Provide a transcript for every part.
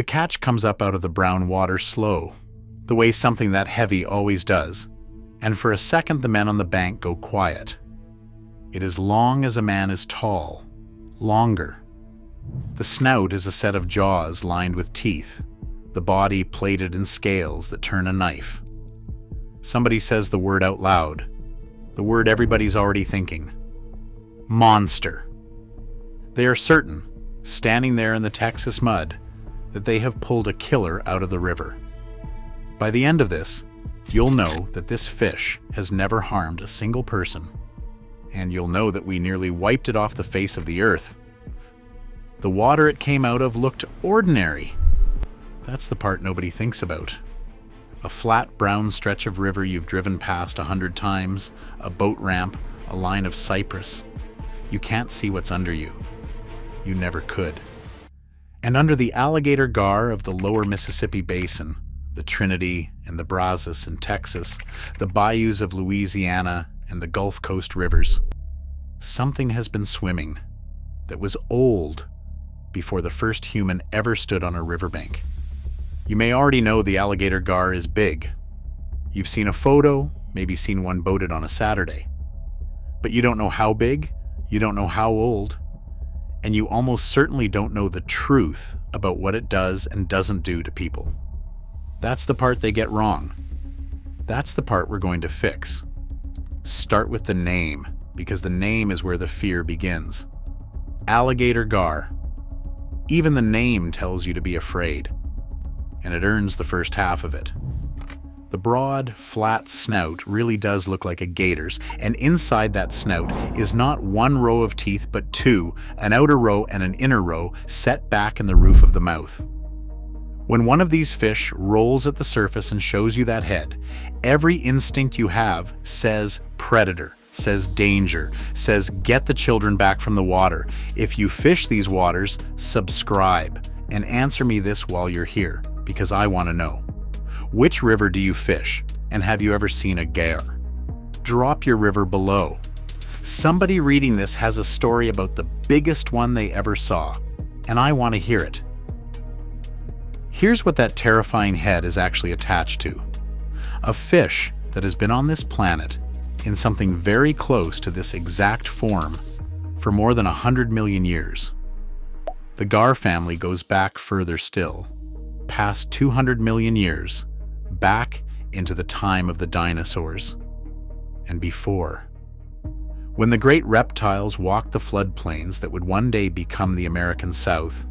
The catch comes up out of the brown water slow, the way something that heavy always does, and for a second the men on the bank go quiet. It is long as a man is tall, longer. The snout is a set of jaws lined with teeth, the body plated in scales that turn a knife. Somebody says the word out loud, the word everybody's already thinking. Monster. They are certain, standing there in the Texas mud, that they have pulled a killer out of the river. By the end of this, you'll know that this fish has never harmed a single person, and you'll know that we nearly wiped it off the face of the earth. The water it came out of looked ordinary. That's the part nobody thinks about. A flat brown stretch of river you've driven past 100 times, a boat ramp, a line of cypress. You can't see what's under you. You never could. And under the Alligator Gar of the lower Mississippi Basin, the Trinity and the Brazos in Texas, the bayous of Louisiana and the Gulf Coast rivers, something has been swimming that was old before the first human ever stood on a riverbank. You may already know the Alligator Gar is big. You've seen a photo, maybe seen one boated on a Saturday. But you don't know how big, you don't know how old, and you almost certainly don't know the truth about what it does and doesn't do to people. That's the part they get wrong. That's the part we're going to fix. Start with the name, because the name is where the fear begins. Alligator Gar. Even the name tells you to be afraid, and it earns the first half of it. The broad, flat snout really does look like a gator's, and inside that snout is not one row of teeth but two, an outer row and an inner row, set back in the roof of the mouth. When one of these fish rolls at the surface and shows you that head, every instinct you have says predator, says danger, says get the children back from the water. If you fish these waters, subscribe, and answer me this while you're here, because I want to know. Which river do you fish, and have you ever seen a gar? Drop your river below. Somebody reading this has a story about the biggest one they ever saw, and I want to hear it. Here's what that terrifying head is actually attached to. A fish that has been on this planet in something very close to this exact form for more than 100 million years. The gar family goes back further still, past 200 million years, back into the time of the dinosaurs and before. When the great reptiles walked the floodplains that would one day become the American South,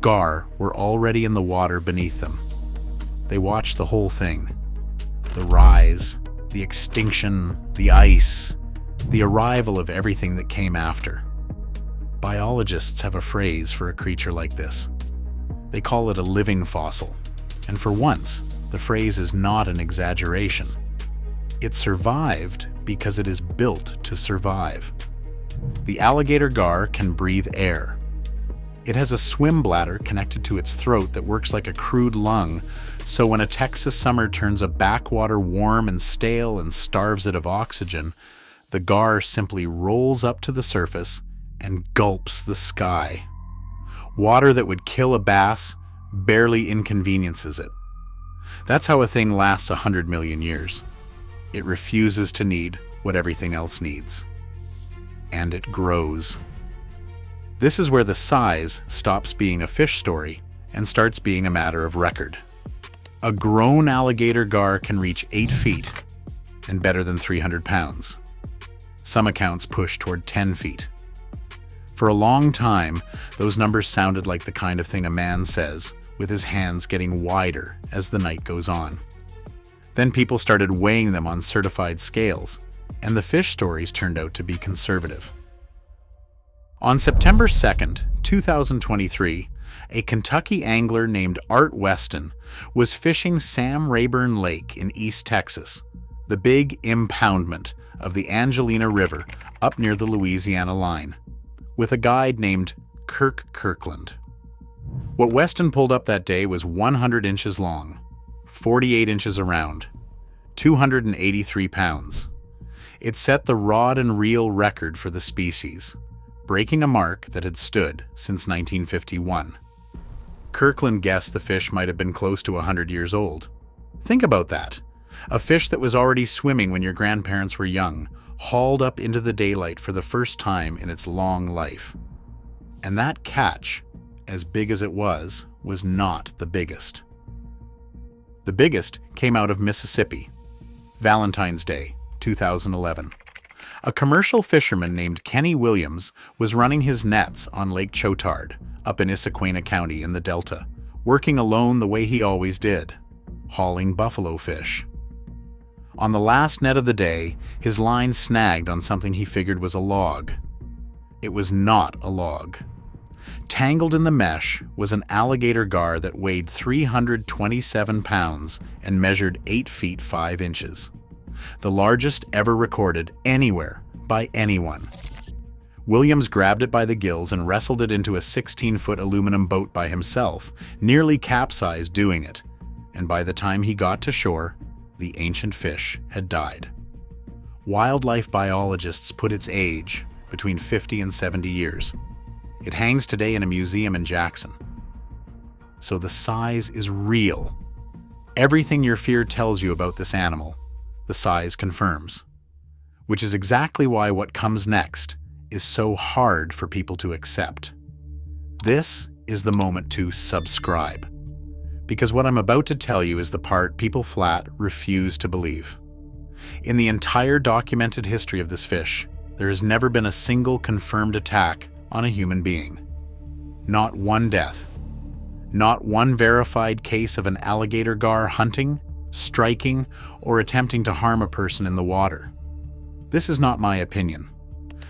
gar were already in the water beneath them. They watched the whole thing. The rise, the extinction, the ice, the arrival of everything that came after. Biologists have a phrase for a creature like this. They call it a living fossil, and for once, the phrase is not an exaggeration. It survived because it is built to survive. The alligator gar can breathe air. It has a swim bladder connected to its throat that works like a crude lung, so when a Texas summer turns a backwater warm and stale and starves it of oxygen, the gar simply rolls up to the surface and gulps the sky. Water that would kill a bass barely inconveniences it. That's how a thing lasts 100 million years. It refuses to need what everything else needs. And it grows. This is where the size stops being a fish story and starts being a matter of record. A grown alligator gar can reach 8 feet and better than 300 pounds. Some accounts push toward 10 feet. For a long time, those numbers sounded like the kind of thing a man says, with his hands getting wider as the night goes on. Then people started weighing them on certified scales, and the fish stories turned out to be conservative. On September 2nd, 2023, a Kentucky angler named Art Weston was fishing Sam Rayburn Lake in East Texas, the big impoundment of the Angelina River up near the Louisiana line, with a guide named Kirk Kirkland. What Weston pulled up that day was 100 inches long, 48 inches around, 283 pounds. It set the rod and reel record for the species, breaking a mark that had stood since 1951. Kirkland guessed the fish might have been close to 100 years old. Think about that. A fish that was already swimming when your grandparents were young, hauled up into the daylight for the first time in its long life. And that catch, as big as it was not the biggest. The biggest came out of Mississippi. Valentine's Day, 2011. A commercial fisherman named Kenny Williams was running his nets on Lake Chotard, up in Issaquena County in the Delta, working alone the way he always did, hauling buffalo fish. On the last net of the day, his line snagged on something he figured was a log. It was not a log. Tangled in the mesh was an alligator gar that weighed 327 pounds and measured 8 feet 5 inches. The largest ever recorded anywhere by anyone. Williams grabbed it by the gills and wrestled it into a 16-foot aluminum boat by himself, nearly capsized doing it, and by the time he got to shore, the ancient fish had died. Wildlife biologists put its age between 50 and 70 years. It hangs today in a museum in Jackson. So the size is real. Everything your fear tells you about this animal, the size confirms. Which is exactly why what comes next is so hard for people to accept. This is the moment to subscribe. Because what I'm about to tell you is the part people flat refuse to believe. In the entire documented history of this fish, there has never been a single confirmed attack on a human being. Not one death. Not one verified case of an alligator gar hunting, striking, or attempting to harm a person in the water. This is not my opinion.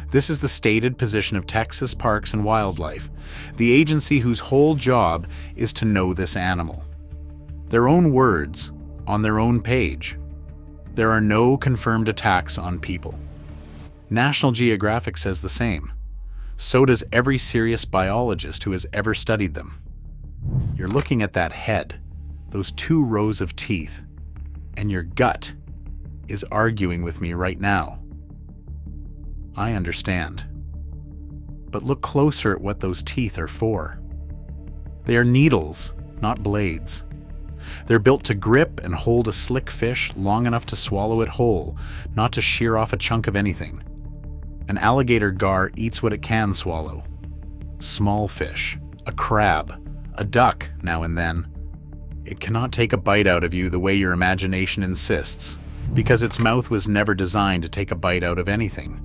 This is the stated position of Texas Parks and Wildlife, the agency whose whole job is to know this animal. Their own words, on their own page. There are no confirmed attacks on people. National Geographic says the same. So does every serious biologist who has ever studied them. You're looking at that head, those 2 rows of teeth, and your gut is arguing with me right now. I understand. But look closer at what those teeth are for. They are needles, not blades. They're built to grip and hold a slick fish long enough to swallow it whole, not to shear off a chunk of anything. An alligator gar eats what it can swallow. Small fish, a crab, a duck now and then. It cannot take a bite out of you the way your imagination insists, because its mouth was never designed to take a bite out of anything.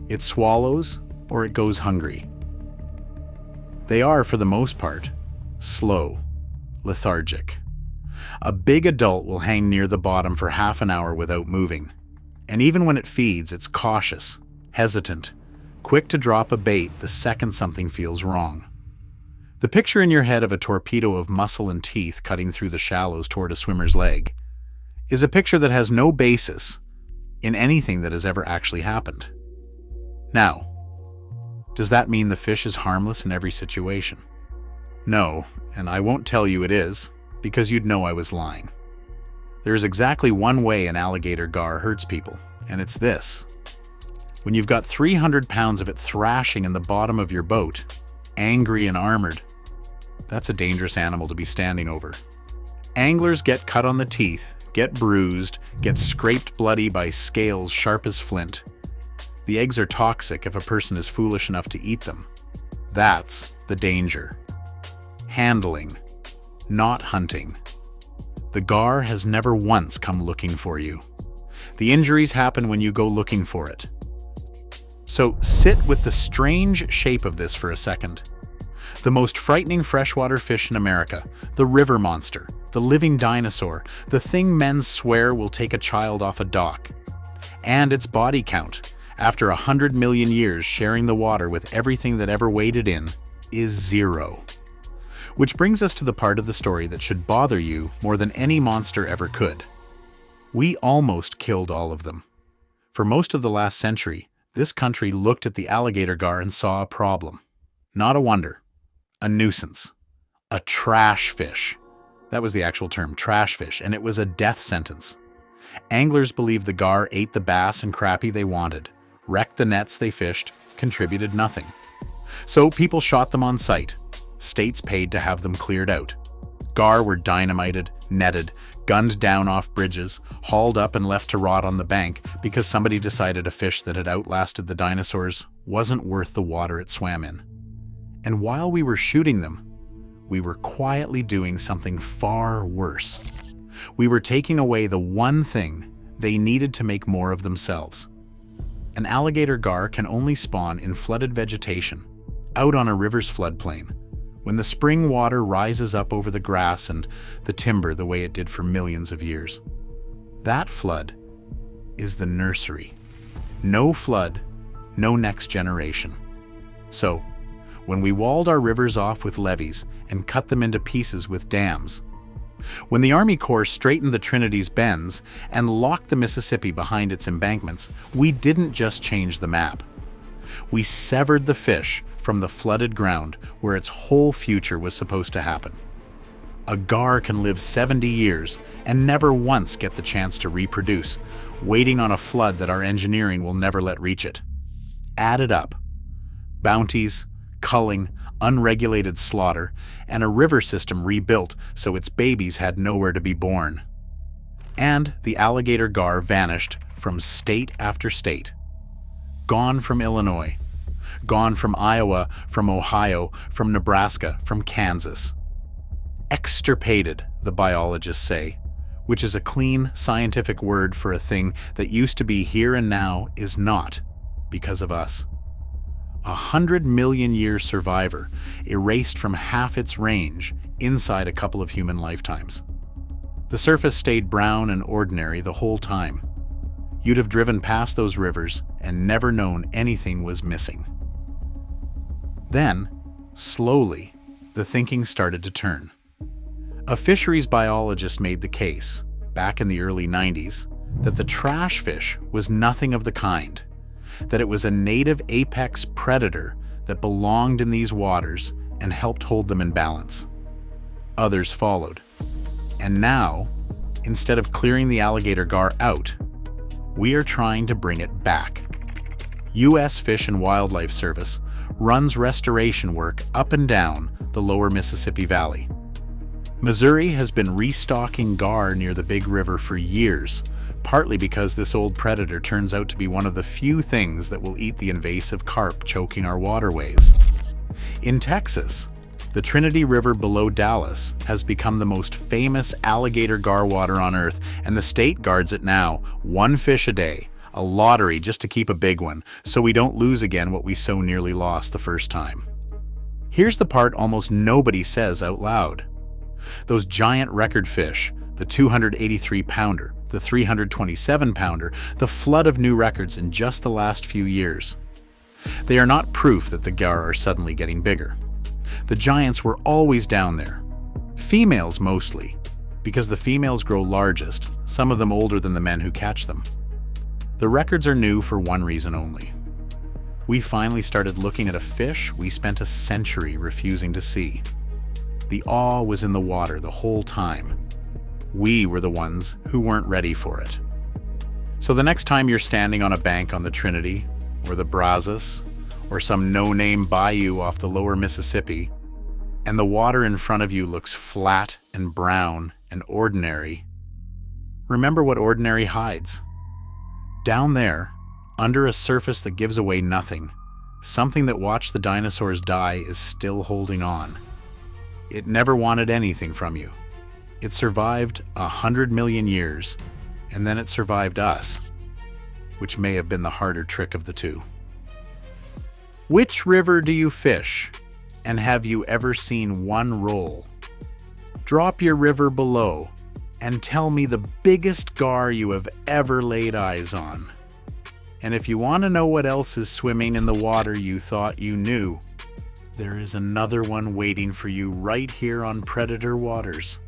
It swallows or it goes hungry. They are, for the most part, slow, lethargic. A big adult will hang near the bottom for half an hour without moving. And even when it feeds, it's cautious, hesitant, quick to drop a bait the second something feels wrong. The picture in your head of a torpedo of muscle and teeth cutting through the shallows toward a swimmer's leg is a picture that has no basis in anything that has ever actually happened. Now, does that mean the fish is harmless in every situation? No, and I won't tell you it is, because you'd know I was lying. There is exactly one way an alligator gar hurts people, and it's this. When you've got 300 pounds of it thrashing in the bottom of your boat, angry and armored, that's a dangerous animal to be standing over. Anglers get cut on the teeth, get bruised, get scraped bloody by scales sharp as flint. The eggs are toxic if a person is foolish enough to eat them. That's the danger. Handling, not hunting. The gar has never once come looking for you. The injuries happen when you go looking for it. So sit with the strange shape of this for a second. The most frightening freshwater fish in America, the river monster, the living dinosaur, the thing men swear will take a child off a dock. And its body count, after 100 million years sharing the water with everything that ever waded in, is 0. Which brings us to the part of the story that should bother you more than any monster ever could. We almost killed all of them. For most of the last century, this country looked at the alligator gar and saw a problem. Not a wonder. A nuisance. A trash fish. That was the actual term, trash fish, and it was a death sentence. Anglers believed the gar ate the bass and crappie they wanted, wrecked the nets they fished, contributed nothing. So people shot them on sight, States paid to have them cleared out. Gar were dynamited, netted, gunned down off bridges, hauled up and left to rot on the bank because somebody decided a fish that had outlasted the dinosaurs wasn't worth the water it swam in. And while we were shooting them, we were quietly doing something far worse. We were taking away the one thing they needed to make more of themselves. An alligator gar can only spawn in flooded vegetation, out on a river's floodplain, when the spring water rises up over the grass and the timber the way it did for millions of years. That flood is the nursery. No flood, no next generation. So, when we walled our rivers off with levees and cut them into pieces with dams, when the Army Corps straightened the Trinity's bends and locked the Mississippi behind its embankments, we didn't just change the map. We severed the fish from the flooded ground where its whole future was supposed to happen. A gar can live 70 years and never once get the chance to reproduce, waiting on a flood that our engineering will never let reach it. Add it up. Bounties, culling, unregulated slaughter, and a river system rebuilt so its babies had nowhere to be born. And the alligator gar vanished from state after state. Gone from Illinois. Gone from Iowa, from Ohio, from Nebraska, from Kansas. Extirpated, the biologists say, which is a clean, scientific word for a thing that used to be here and now is not, because of us. 100-million-year survivor, erased from half its range inside a couple of human lifetimes. The surface stayed brown and ordinary the whole time. You'd have driven past those rivers and never known anything was missing. Then, slowly, the thinking started to turn. A fisheries biologist made the case, back in the early 90s, that the trash fish was nothing of the kind, that it was a native apex predator that belonged in these waters and helped hold them in balance. Others followed. And now, instead of clearing the alligator gar out, we are trying to bring it back. U.S. Fish and Wildlife Service runs restoration work up and down the lower Mississippi Valley. Missouri has been restocking gar near the Big River for years, partly because this old predator turns out to be one of the few things that will eat the invasive carp choking our waterways. In Texas, the Trinity River below Dallas has become the most famous alligator gar water on Earth, and the state guards it now, one fish a day, a lottery just to keep a big one, so we don't lose again what we so nearly lost the first time. Here's the part almost nobody says out loud. Those giant record fish, the 283-pounder, the 327-pounder, the flood of new records in just the last few years. They are not proof that the gar are suddenly getting bigger. The giants were always down there. Females mostly, because the females grow largest, some of them older than the men who catch them. The records are new for one reason only. We finally started looking at a fish we spent a century refusing to see. The awe was in the water the whole time. We were the ones who weren't ready for it. So the next time you're standing on a bank on the Trinity, or the Brazos, or some no-name bayou off the lower Mississippi, and the water in front of you looks flat and brown and ordinary, remember what ordinary hides. Down there, under a surface that gives away nothing, something that watched the dinosaurs die is still holding on. It never wanted anything from you. It survived 100 million years, and then it survived us, which may have been the harder trick of the two. Which river do you fish, and have you ever seen one roll? Drop your river below, and tell me the biggest gar you have ever laid eyes on. And if you want to know what else is swimming in the water you thought you knew, there is another one waiting for you right here on Predator Waters.